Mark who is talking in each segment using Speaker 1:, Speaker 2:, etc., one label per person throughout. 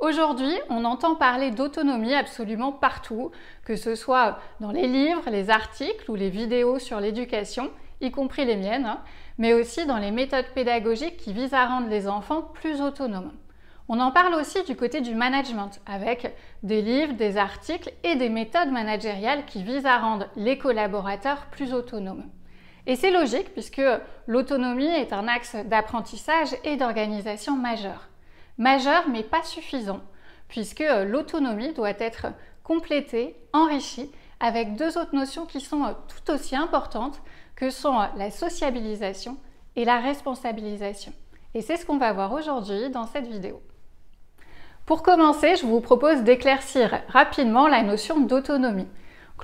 Speaker 1: Aujourd'hui, on entend parler d'autonomie absolument partout, que ce soit dans les livres, les articles ou les vidéos sur l'éducation, y compris les miennes, mais aussi dans les méthodes pédagogiques qui visent à rendre les enfants plus autonomes. On en parle aussi du côté du management, avec des livres, des articles et des méthodes managériales qui visent à rendre les collaborateurs plus autonomes. Et c'est logique puisque l'autonomie est un axe d'apprentissage et d'organisation majeur. Majeur mais pas suffisant, puisque l'autonomie doit être complétée, enrichie, avec deux autres notions qui sont tout aussi importantes, que sont la sociabilisation et la responsabilisation. Et c'est ce qu'on va voir aujourd'hui dans cette vidéo. Pour commencer, je vous propose d'éclaircir rapidement la notion d'autonomie.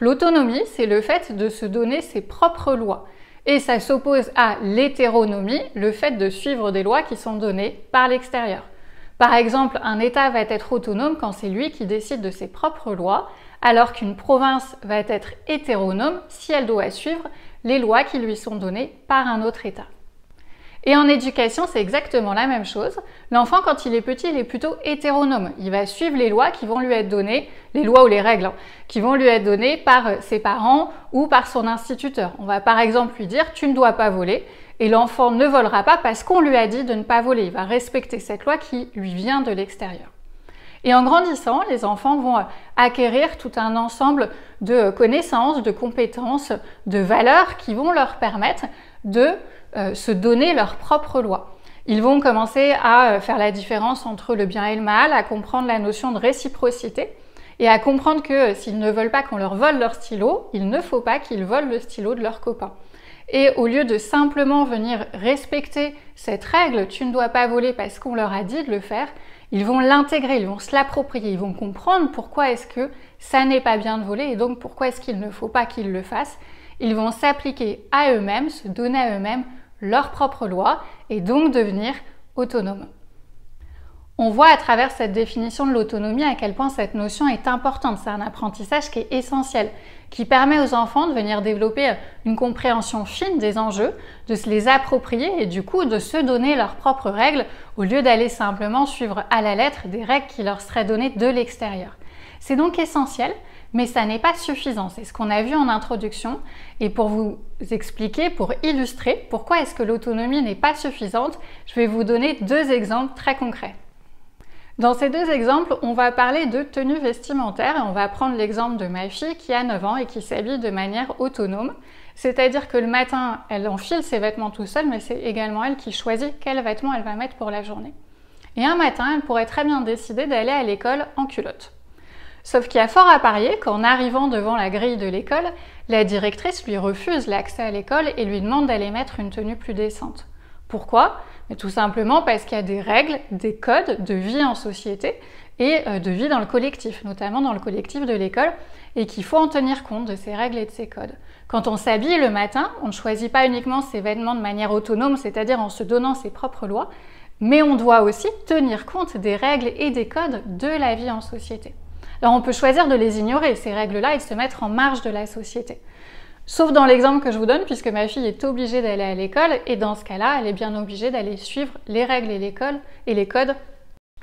Speaker 1: L'autonomie, c'est le fait de se donner ses propres lois. Et ça s'oppose à l'hétéronomie, le fait de suivre des lois qui sont données par l'extérieur. Par exemple, un État va être autonome quand c'est lui qui décide de ses propres lois, alors qu'une province va être hétéronome si elle doit suivre les lois qui lui sont données par un autre État. Et en éducation, c'est exactement la même chose. L'enfant, quand il est petit, il est plutôt hétéronome. Il va suivre les lois qui vont lui être données, les lois ou les règles, qui vont lui être données par ses parents ou par son instituteur. On va par exemple lui dire « tu ne dois pas voler » et l'enfant ne volera pas parce qu'on lui a dit de ne pas voler. Il va respecter cette loi qui lui vient de l'extérieur. Et en grandissant, les enfants vont acquérir tout un ensemble de connaissances, de compétences, de valeurs qui vont leur permettre de se donner leurs propres lois. Ils vont commencer à faire la différence entre le bien et le mal, à comprendre la notion de réciprocité et à comprendre que s'ils ne veulent pas qu'on leur vole leur stylo, il ne faut pas qu'ils volent le stylo de leurs copains. Et au lieu de simplement venir respecter cette règle, tu ne dois pas voler parce qu'on leur a dit de le faire, ils vont l'intégrer, ils vont se l'approprier, ils vont comprendre pourquoi est-ce que ça n'est pas bien de voler et donc pourquoi est-ce qu'il ne faut pas qu'ils le fassent. Ils vont s'appliquer à eux-mêmes, se donner à eux-mêmes leurs propres lois et donc devenir autonomes. On voit à travers cette définition de l'autonomie à quel point cette notion est importante. C'est un apprentissage qui est essentiel, qui permet aux enfants de venir développer une compréhension fine des enjeux, de se les approprier et du coup de se donner leurs propres règles au lieu d'aller simplement suivre à la lettre des règles qui leur seraient données de l'extérieur. C'est donc essentiel, mais ça n'est pas suffisant. C'est ce qu'on a vu en introduction. Et pour vous expliquer, pour illustrer pourquoi est-ce que l'autonomie n'est pas suffisante, je vais vous donner deux exemples très concrets. Dans ces deux exemples, on va parler de tenue vestimentaire et on va prendre l'exemple de ma fille qui a 9 ans et qui s'habille de manière autonome. C'est-à-dire que le matin, elle enfile ses vêtements tout seule, mais c'est également elle qui choisit quels vêtements elle va mettre pour la journée. Et un matin, elle pourrait très bien décider d'aller à l'école en culotte. Sauf qu'il y a fort à parier qu'en arrivant devant la grille de l'école, la directrice lui refuse l'accès à l'école et lui demande d'aller mettre une tenue plus décente. Pourquoi? Mais tout simplement parce qu'il y a des règles, des codes de vie en société et de vie dans le collectif, notamment dans le collectif de l'école, et qu'il faut en tenir compte de ces règles et de ces codes. Quand on s'habille le matin, on ne choisit pas uniquement ses vêtements de manière autonome, c'est-à-dire en se donnant ses propres lois, mais on doit aussi tenir compte des règles et des codes de la vie en société. Alors on peut choisir de les ignorer, ces règles-là, et de se mettre en marge de la société. Sauf dans l'exemple que je vous donne, puisque ma fille est obligée d'aller à l'école, et dans ce cas-là, elle est bien obligée d'aller suivre les règles et les codes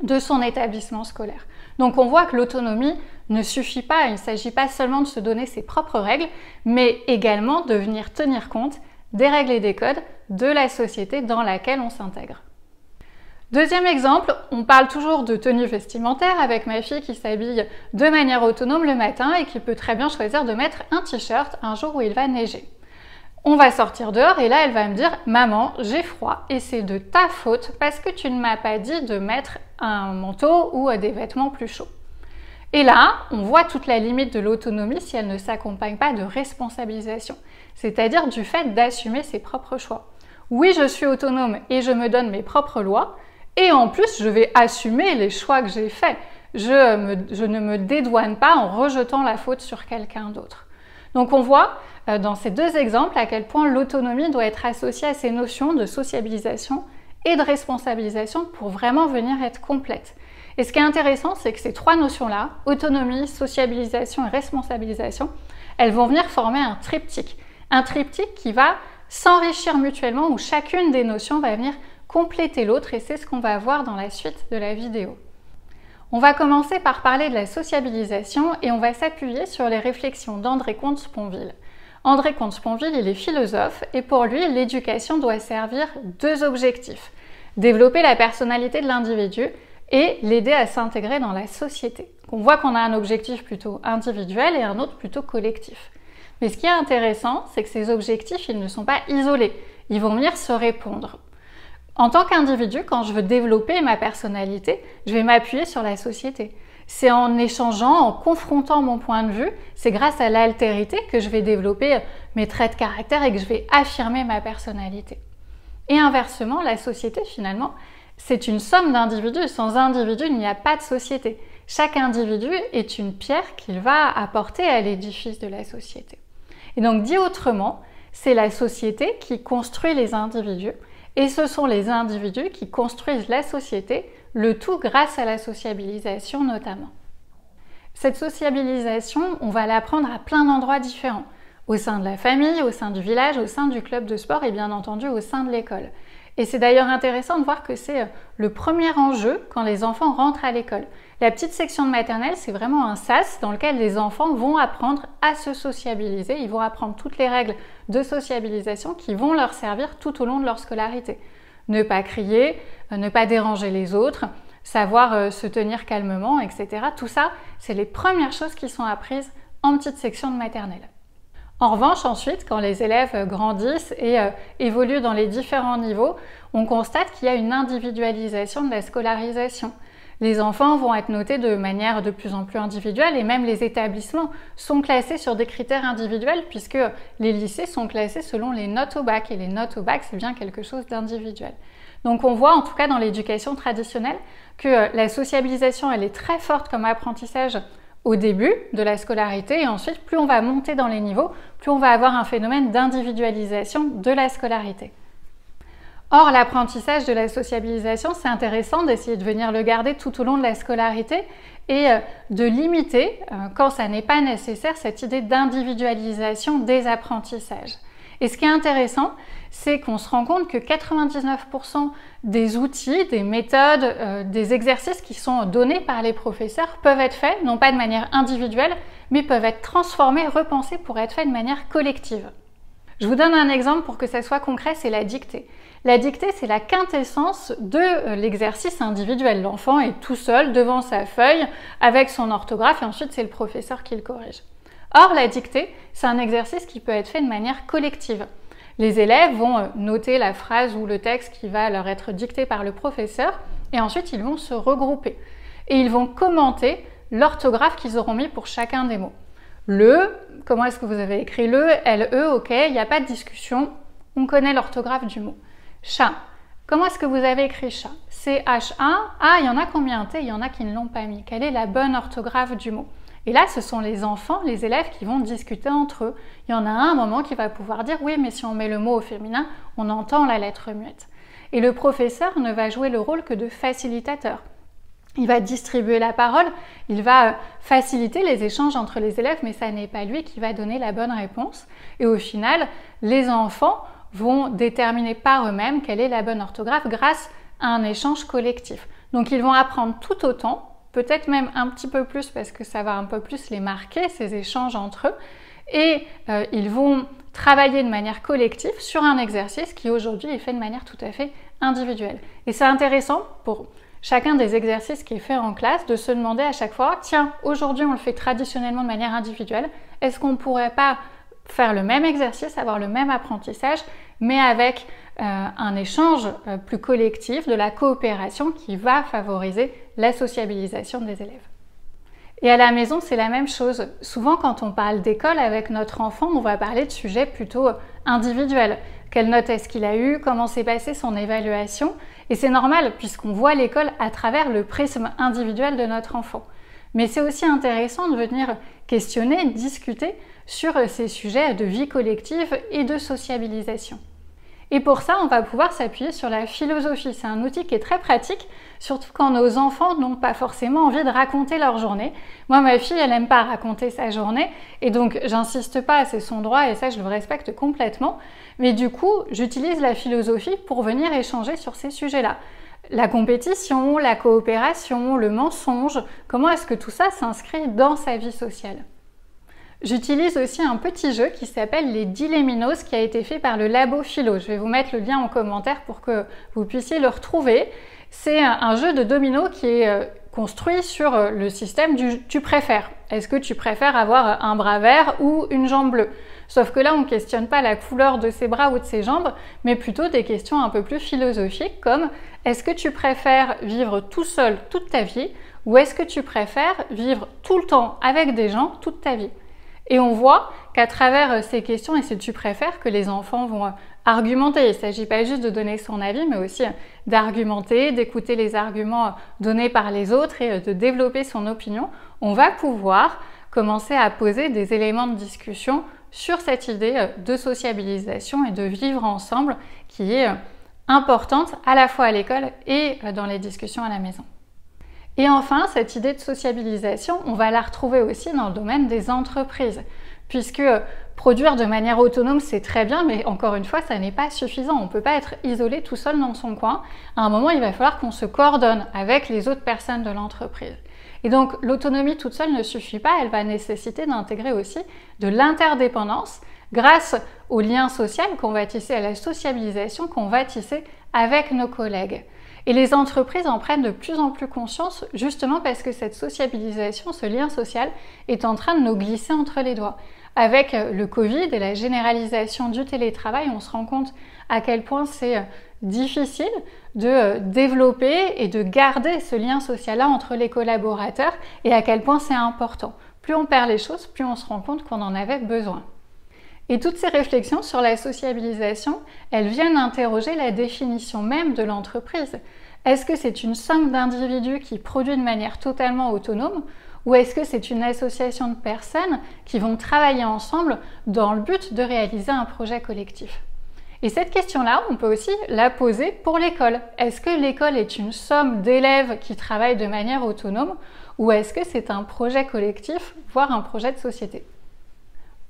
Speaker 1: de son établissement scolaire. Donc on voit que l'autonomie ne suffit pas, il ne s'agit pas seulement de se donner ses propres règles, mais également de venir tenir compte des règles et des codes de la société dans laquelle on s'intègre. Deuxième exemple, on parle toujours de tenue vestimentaire avec ma fille qui s'habille de manière autonome le matin et qui peut très bien choisir de mettre un t-shirt un jour où il va neiger. On va sortir dehors et là elle va me dire « Maman, j'ai froid et c'est de ta faute parce que tu ne m'as pas dit de mettre un manteau ou des vêtements plus chauds. » Et là, on voit toute la limite de l'autonomie si elle ne s'accompagne pas de responsabilisation, c'est-à-dire du fait d'assumer ses propres choix. Oui, je suis autonome et je me donne mes propres lois, et en plus, je vais assumer les choix que j'ai faits. Je ne me dédouane pas en rejetant la faute sur quelqu'un d'autre. Donc on voit dans ces deux exemples à quel point l'autonomie doit être associée à ces notions de sociabilisation et de responsabilisation pour vraiment venir être complète. Et ce qui est intéressant, c'est que ces trois notions-là, autonomie, sociabilisation et responsabilisation, elles vont venir former un triptyque. Un triptyque qui va s'enrichir mutuellement, où chacune des notions va venir compléter l'autre, et c'est ce qu'on va voir dans la suite de la vidéo. On va commencer par parler de la sociabilisation et on va s'appuyer sur les réflexions d'André Comte-Sponville. André Comte-Sponville, il est philosophe et pour lui, l'éducation doit servir deux objectifs. Développer la personnalité de l'individu et l'aider à s'intégrer dans la société. On voit qu'on a un objectif plutôt individuel et un autre plutôt collectif. Mais ce qui est intéressant, c'est que ces objectifs, ils ne sont pas isolés. Ils vont venir se répondre. En tant qu'individu, quand je veux développer ma personnalité, je vais m'appuyer sur la société. C'est en échangeant, en confrontant mon point de vue, c'est grâce à l'altérité que je vais développer mes traits de caractère et que je vais affirmer ma personnalité. Et inversement, la société, finalement, c'est une somme d'individus. Sans individu, il n'y a pas de société. Chaque individu est une pierre qu'il va apporter à l'édifice de la société. Et donc, dit autrement, c'est la société qui construit les individus et ce sont les individus qui construisent la société, le tout grâce à la sociabilisation notamment. Cette sociabilisation, on va l'apprendre à plein d'endroits différents. Au sein de la famille, au sein du village, au sein du club de sport et bien entendu au sein de l'école. Et c'est d'ailleurs intéressant de voir que c'est le premier enjeu quand les enfants rentrent à l'école. La petite section de maternelle, c'est vraiment un sas dans lequel les enfants vont apprendre à se sociabiliser. Ils vont apprendre toutes les règles de sociabilisation qui vont leur servir tout au long de leur scolarité. Ne pas crier, ne pas déranger les autres, savoir se tenir calmement, etc. Tout ça, c'est les premières choses qui sont apprises en petite section de maternelle. En revanche, ensuite, quand les élèves grandissent et évoluent dans les différents niveaux, on constate qu'il y a une individualisation de la scolarisation. Les enfants vont être notés de manière de plus en plus individuelle et même les établissements sont classés sur des critères individuels puisque les lycées sont classés selon les notes au bac et les notes au bac, c'est bien quelque chose d'individuel. Donc on voit en tout cas dans l'éducation traditionnelle que la sociabilisation, elle est très forte comme apprentissage au début de la scolarité et ensuite plus on va monter dans les niveaux, plus on va avoir un phénomène d'individualisation de la scolarité. Or, l'apprentissage de la sociabilisation, c'est intéressant d'essayer de venir le garder tout au long de la scolarité et de limiter, quand ça n'est pas nécessaire, cette idée d'individualisation des apprentissages. Et ce qui est intéressant, c'est qu'on se rend compte que 99% des outils, des méthodes, des exercices qui sont donnés par les professeurs peuvent être faits, non pas de manière individuelle, mais peuvent être transformés, repensés pour être faits de manière collective. Je vous donne un exemple pour que ça soit concret, c'est la dictée. La dictée, c'est la quintessence de l'exercice individuel. L'enfant est tout seul devant sa feuille avec son orthographe et ensuite c'est le professeur qui le corrige. Or, la dictée, c'est un exercice qui peut être fait de manière collective. Les élèves vont noter la phrase ou le texte qui va leur être dicté par le professeur et ensuite ils vont se regrouper. Et ils vont commenter l'orthographe qu'ils auront mis pour chacun des mots. Le, comment est-ce que vous avez écrit le, L-E, ok, il n'y a pas de discussion, on connaît l'orthographe du mot. Chat, comment est-ce que vous avez écrit chat? C-H-A, ah, il y en a combien T? Il y en a qui ne l'ont pas mis. Quelle est la bonne orthographe du mot? Et là, ce sont les enfants, les élèves qui vont discuter entre eux. Il y en a un moment qui va pouvoir dire « oui, mais si on met le mot au féminin, on entend la lettre muette ». Et le professeur ne va jouer le rôle que de facilitateur. Il va distribuer la parole, il va faciliter les échanges entre les élèves, mais ça n'est pas lui qui va donner la bonne réponse. Et au final, les enfants vont déterminer par eux-mêmes quelle est la bonne orthographe grâce à un échange collectif. Donc ils vont apprendre tout autant, peut-être même un petit peu plus parce que ça va un peu plus les marquer, ces échanges entre eux, et ils vont travailler de manière collective sur un exercice qui aujourd'hui est fait de manière tout à fait individuelle. Et c'est intéressant pour chacun des exercices qui est fait en classe de se demander à chaque fois, tiens, aujourd'hui on le fait traditionnellement de manière individuelle, est-ce qu'on ne pourrait pas faire le même exercice, avoir le même apprentissage, mais avec un échange plus collectif, de la coopération qui va favoriser la sociabilisation des élèves. Et à la maison, c'est la même chose. Souvent, quand on parle d'école avec notre enfant, on va parler de sujets plutôt individuels. Quelle note est-ce qu'il a eu? Comment s'est passée son évaluation? Et c'est normal, puisqu'on voit l'école à travers le prisme individuel de notre enfant. Mais c'est aussi intéressant de venir questionner, discuter sur ces sujets de vie collective et de sociabilisation. Et pour ça, on va pouvoir s'appuyer sur la philosophie. C'est un outil qui est très pratique, surtout quand nos enfants n'ont pas forcément envie de raconter leur journée. Moi, ma fille, elle n'aime pas raconter sa journée, et donc j'insiste pas, c'est son droit, et ça, je le respecte complètement. Mais du coup, j'utilise la philosophie pour venir échanger sur ces sujets-là. La compétition, la coopération, le mensonge, comment est-ce que tout ça s'inscrit dans sa vie sociale? J'utilise aussi un petit jeu qui s'appelle les Dilemminos qui a été fait par le Labo Philo. Je vais vous mettre le lien en commentaire pour que vous puissiez le retrouver. C'est un jeu de domino qui est construit sur le système du « tu préfères ». Est-ce que tu préfères avoir un bras vert ou une jambe bleue? Sauf que là, on ne questionne pas la couleur de ses bras ou de ses jambes, mais plutôt des questions un peu plus philosophiques comme est-ce que tu préfères vivre tout seul toute ta vie ou est-ce que tu préfères vivre tout le temps avec des gens toute ta vie? Et on voit qu'à travers ces questions et ces tu préfères que les enfants vont argumenter. Il ne s'agit pas juste de donner son avis, mais aussi d'argumenter, d'écouter les arguments donnés par les autres et de développer son opinion. On va pouvoir commencer à poser des éléments de discussion sur cette idée de sociabilisation et de vivre ensemble qui est importante à la fois à l'école et dans les discussions à la maison. Et enfin, cette idée de sociabilisation, on va la retrouver aussi dans le domaine des entreprises, puisque produire de manière autonome, c'est très bien, mais encore une fois, ça n'est pas suffisant. On ne peut pas être isolé tout seul dans son coin. À un moment, il va falloir qu'on se coordonne avec les autres personnes de l'entreprise. Et donc, l'autonomie toute seule ne suffit pas, elle va nécessiter d'intégrer aussi de l'interdépendance grâce au lien social qu'on va tisser, à la sociabilisation qu'on va tisser avec nos collègues. Et les entreprises en prennent de plus en plus conscience justement parce que cette sociabilisation, ce lien social est en train de nous glisser entre les doigts. Avec le Covid et la généralisation du télétravail, on se rend compte à quel point c'est difficile de développer et de garder ce lien social-là entre les collaborateurs et à quel point c'est important. Plus on perd les choses, plus on se rend compte qu'on en avait besoin. Et toutes ces réflexions sur la sociabilisation, elles viennent interroger la définition même de l'entreprise. Est-ce que c'est une somme d'individus qui produit de manière totalement autonome ou est-ce que c'est une association de personnes qui vont travailler ensemble dans le but de réaliser un projet collectif? Et cette question-là, on peut aussi la poser pour l'école. Est-ce que l'école est une somme d'élèves qui travaillent de manière autonome ou est-ce que c'est un projet collectif, voire un projet de société?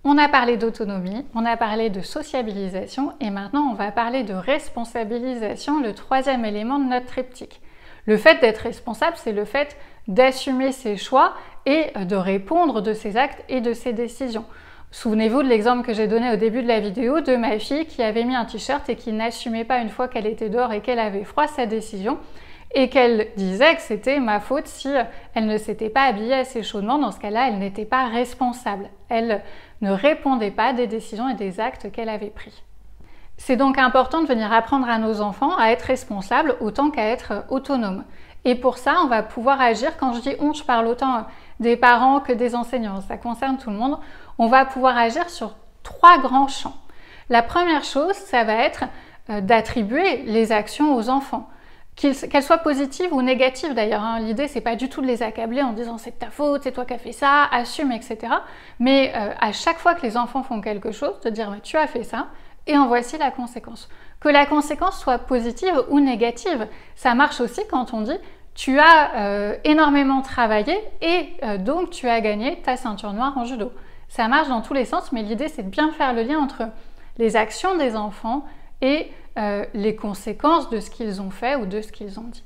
Speaker 1: On a parlé d'autonomie, on a parlé de sociabilisation et maintenant on va parler de responsabilisation, le troisième élément de notre triptyque. Le fait d'être responsable, c'est le fait d'assumer ses choix et de répondre de ses actes et de ses décisions. Souvenez-vous de l'exemple que j'ai donné au début de la vidéo de ma fille qui avait mis un t-shirt et qui n'assumait pas une fois qu'elle était dehors et qu'elle avait froid sa décision et qu'elle disait que c'était ma faute si elle ne s'était pas habillée assez chaudement. Dans ce cas-là, elle n'était pas responsable. Elle ne répondait pas des décisions et des actes qu'elle avait pris. C'est donc important de venir apprendre à nos enfants à être responsables autant qu'à être autonomes. Et pour ça, on va pouvoir agir. Quand je dis on, je parle autant des parents que des enseignants. Ça concerne tout le monde. On va pouvoir agir sur 3 grands champs. La première chose, ça va être d'attribuer les actions aux enfants. Qu'elles soient positives ou négatives d'ailleurs. L'idée, c'est pas du tout de les accabler en disant c'est de ta faute, c'est toi qui as fait ça, assume, etc. Mais à chaque fois que les enfants font quelque chose, de dire tu as fait ça et en voici la conséquence. Que la conséquence soit positive ou négative, ça marche aussi quand on dit tu as énormément travaillé et donc tu as gagné ta ceinture noire en judo. Ça marche dans tous les sens, mais l'idée c'est de bien faire le lien entre les actions des enfants et les conséquences de ce qu'ils ont fait ou de ce qu'ils ont dit.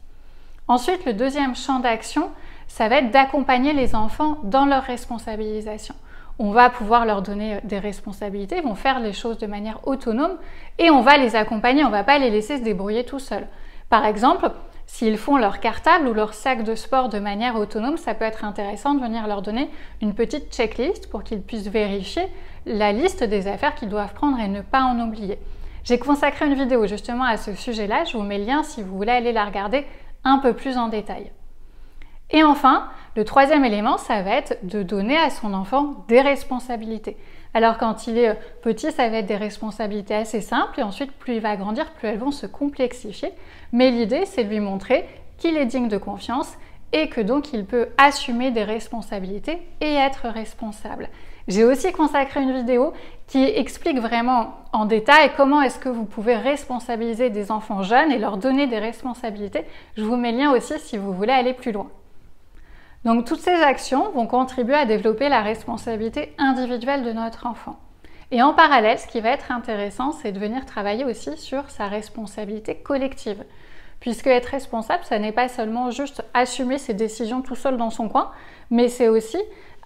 Speaker 1: Ensuite, le deuxième champ d'action, ça va être d'accompagner les enfants dans leur responsabilisation. On va pouvoir leur donner des responsabilités, ils vont faire les choses de manière autonome et on va les accompagner, on ne va pas les laisser se débrouiller tout seuls. Par exemple, s'ils font leur cartable ou leur sac de sport de manière autonome, ça peut être intéressant de venir leur donner une petite checklist pour qu'ils puissent vérifier la liste des affaires qu'ils doivent prendre et ne pas en oublier. J'ai consacré une vidéo justement à ce sujet-là, je vous mets le lien si vous voulez aller la regarder un peu plus en détail. Et enfin, le troisième élément, ça va être de donner à son enfant des responsabilités. Alors quand il est petit, ça va être des responsabilités assez simples et ensuite plus il va grandir, plus elles vont se complexifier. Mais l'idée, c'est de lui montrer qu'il est digne de confiance et que donc il peut assumer des responsabilités et être responsable. J'ai aussi consacré une vidéo qui explique vraiment en détail comment est-ce que vous pouvez responsabiliser des enfants jeunes et leur donner des responsabilités. Je vous mets le lien aussi si vous voulez aller plus loin. Donc toutes ces actions vont contribuer à développer la responsabilité individuelle de notre enfant. Et en parallèle, ce qui va être intéressant, c'est de venir travailler aussi sur sa responsabilité collective. puisque être responsable, ça n'est pas seulement juste assumer ses décisions tout seul dans son coin, mais c'est aussi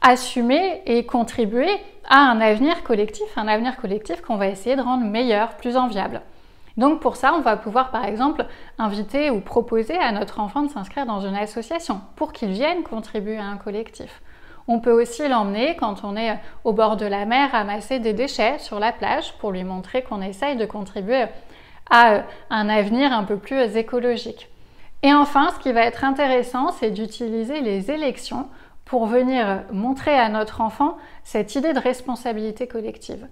Speaker 1: assumer et contribuer à un avenir collectif qu'on va essayer de rendre meilleur, plus enviable. Donc pour ça, on va pouvoir par exemple inviter ou proposer à notre enfant de s'inscrire dans une association pour qu'il vienne contribuer à un collectif. On peut aussi l'emmener quand on est au bord de la mer ramasser des déchets sur la plage pour lui montrer qu'on essaye de contribuer à un avenir un peu plus écologique. Et enfin, ce qui va être intéressant, c'est d'utiliser les élections pour venir montrer à notre enfant cette idée de responsabilité collective.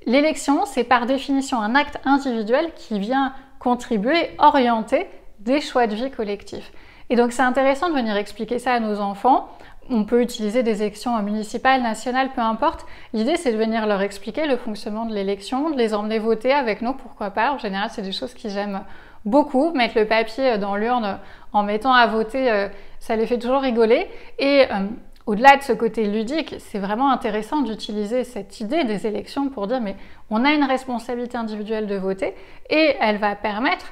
Speaker 1: L'élection, c'est par définition un acte individuel qui vient contribuer, orienter des choix de vie collectifs. Et donc c'est intéressant de venir expliquer ça à nos enfants. On peut utiliser des élections municipales, nationales, peu importe. L'idée, c'est de venir leur expliquer le fonctionnement de l'élection, de les emmener voter avec nous, pourquoi pas. En général, c'est des choses qu'ils aiment beaucoup. Mettre le papier dans l'urne en mettant à voter, ça les fait toujours rigoler. Et au-delà de ce côté ludique, c'est vraiment intéressant d'utiliser cette idée des élections pour dire mais on a une responsabilité individuelle de voter et elle va permettre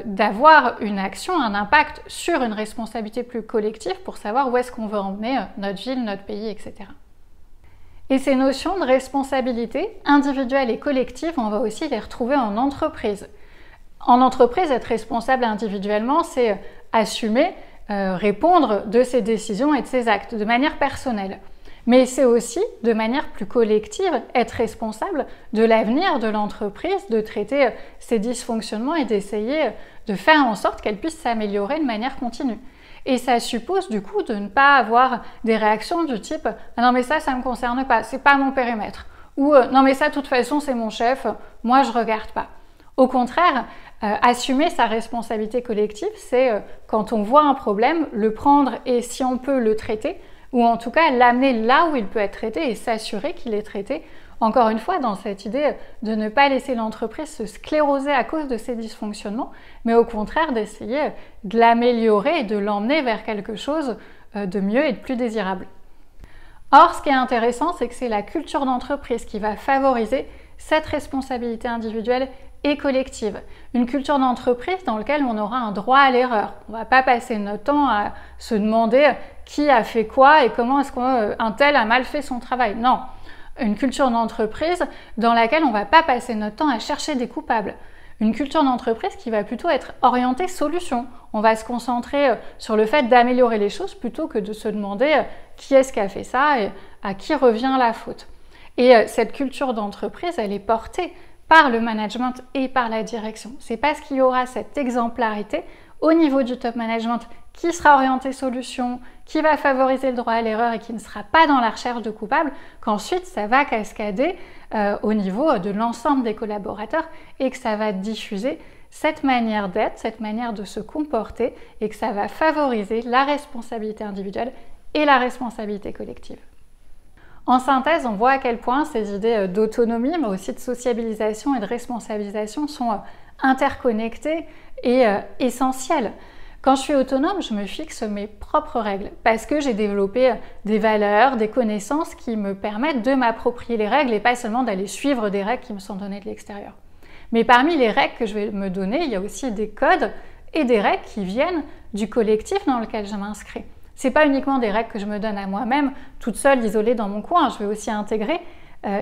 Speaker 1: d'avoir une action, un impact sur une responsabilité plus collective pour savoir où est-ce qu'on veut emmener notre ville, notre pays, etc. Et ces notions de responsabilité individuelle et collective, on va aussi les retrouver en entreprise. En entreprise, être responsable individuellement, c'est assumer, répondre de ses décisions et de ses actes de manière personnelle. Mais c'est aussi, de manière plus collective, être responsable de l'avenir de l'entreprise, de traiter ses dysfonctionnements et d'essayer de faire en sorte qu'elle puisse s'améliorer de manière continue. Et ça suppose du coup de ne pas avoir des réactions du type « Ah non mais ça ne me concerne pas, c'est pas mon périmètre » ou « Non mais ça de toute façon c'est mon chef, moi je regarde pas ». Au contraire, assumer sa responsabilité collective, c'est quand on voit un problème, le prendre et si on peut le traiter, ou en tout cas l'amener là où il peut être traité et s'assurer qu'il est traité, encore une fois dans cette idée de ne pas laisser l'entreprise se scléroser à cause de ses dysfonctionnements, mais au contraire d'essayer de l'améliorer et de l'emmener vers quelque chose de mieux et de plus désirable. Or, ce qui est intéressant, c'est que c'est la culture d'entreprise qui va favoriser cette responsabilité individuelle et collective. Une culture d'entreprise dans laquelle on aura un droit à l'erreur. On ne va pas passer notre temps à se demander qui a fait quoi et comment est-ce qu'un tel a mal fait son travail. Non, une culture d'entreprise dans laquelle on ne va pas passer notre temps à chercher des coupables. Une culture d'entreprise qui va plutôt être orientée solution. On va se concentrer sur le fait d'améliorer les choses plutôt que de se demander qui est-ce qui a fait ça et à qui revient la faute. Et cette culture d'entreprise, elle est portée par le management et par la direction. C'est parce qu'il y aura cette exemplarité au niveau du top management qui sera orienté solution, qui va favoriser le droit à l'erreur et qui ne sera pas dans la recherche de coupables, qu'ensuite ça va cascader au niveau de l'ensemble des collaborateurs et que ça va diffuser cette manière d'être, cette manière de se comporter et que ça va favoriser la responsabilité individuelle et la responsabilité collective. En synthèse, on voit à quel point ces idées d'autonomie, mais aussi de sociabilisation et de responsabilisation sont interconnectées et essentielles. Quand je suis autonome, je me fixe mes propres règles parce que j'ai développé des valeurs, des connaissances qui me permettent de m'approprier les règles et pas seulement d'aller suivre des règles qui me sont données de l'extérieur. Mais parmi les règles que je vais me donner, il y a aussi des codes et des règles qui viennent du collectif dans lequel je m'inscris. Ce n'est pas uniquement des règles que je me donne à moi-même, toute seule, isolée dans mon coin. Je vais aussi intégrer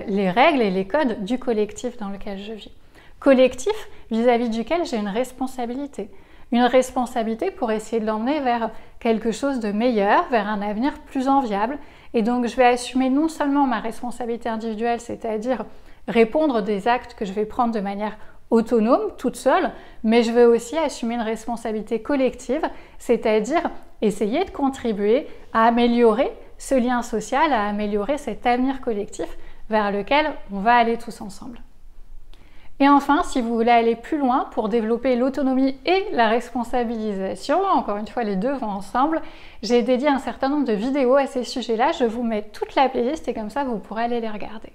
Speaker 1: les règles et les codes du collectif dans lequel je vis. Collectif vis-à-vis duquel j'ai une responsabilité. Une responsabilité pour essayer de l'emmener vers quelque chose de meilleur, vers un avenir plus enviable. Et donc, je vais assumer non seulement ma responsabilité individuelle, c'est-à-dire répondre des actes que je vais prendre de manière autonome, toute seule, mais je vais aussi assumer une responsabilité collective, c'est-à-dire essayer de contribuer à améliorer ce lien social, à améliorer cet avenir collectif vers lequel on va aller tous ensemble. Et enfin, si vous voulez aller plus loin pour développer l'autonomie et la responsabilisation, encore une fois les deux vont ensemble, j'ai dédié un certain nombre de vidéos à ces sujets-là, je vous mets toute la playlist et comme ça vous pourrez aller les regarder.